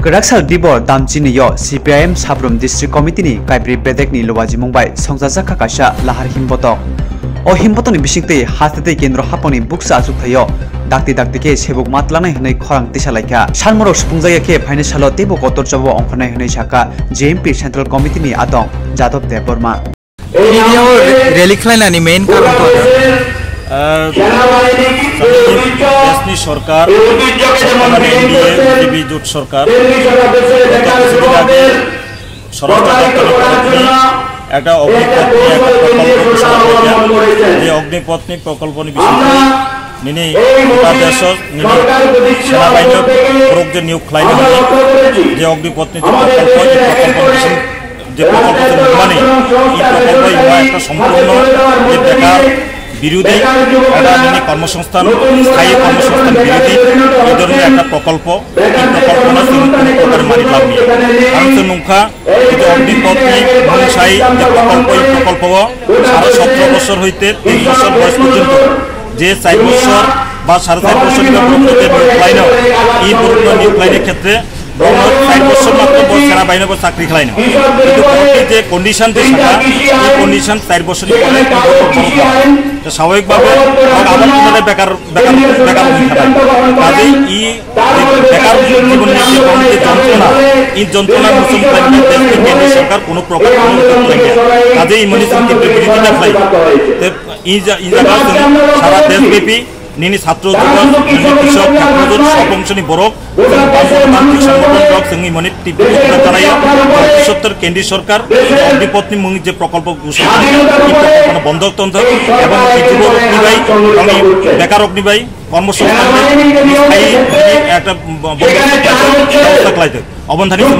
Keraksa Dibor Damchini Yo CPIM Sabrum District Committee ni Kaibri Bedek ni Lowaji Mumbai Songjaja Kakasha Lahar Himbotok. O Himbotoni Bishikte Hathate Kendro Haponi Buksa Asuk Thayo. Dakti ke sebuk matlanai hunai khorang tisalaika. Salmorok Spungjaya ke financial tebo kotor jabo ongkhonai hunai saka JMP Central Committee ni Atong Jadov Deborma. Rally khlainani main karon to देशनी सरकार NDA जुट सरकार एक अग्निपत्नी प्रकल्प निनी देश सेनाबाहिनी जे नियोग खालायनो जे अग्निपत्नी प्रकल्प माने प्रकल्प सम्पूर्ण बेकार বিরোধী কর্মসংস্থান স্থায়ী কর্মসংস্থান বিরোধী এই ধরনের একটা প্রকল্প এই প্রকল্প না কোনো মানি লাভ নেই কারণ নৌকা যে অগ্নিপত্নী মনসাই যে প্রকল্প এই প্রকল্প 17.5 বছর হইতে 3 বছর বয়স পর্যন্ত যে 4 বছর বা 4.5 বছর নিয়োগ লাইন এই পুরো নিয়োগ লাইনের ক্ষেত্রে 4 বছর মাত্র সেনাবাহিনী চাকরি খেলায় না কিন্তু যে কন্ডিশন এই কন্ডিশন 4 বছরই স্বাভাবিকভাবে আবার বেকার বেকার বেকার কাজেই বেকার জীবন যন্ত্রণা এই যন্ত্রণার কেন্দ্র সরকার কোনো প্রকার কাজেই ইমিউনিটি বিরোধিতা ফেলাই সারা দেশব্যাপী নিনি ছাত্র যুবক কৃষক ছাত্রজন সব অংশনি বড় বামপন্থী সংগঠন ব্লক সঙ্গে মনে তীব্র জানাই ভবিষ্যতের কেন্দ্রীয় সরকার অগ্নিপত্নী মুখ যে প্রকল্প ঘোষণা প্রকল্প বন্ধ তন্ত্র এবং যুব অগ্নিবাহী বেকার অগ্নিবাহী কর্মসংস্থান একটা ব্যবস্থা অবধানিত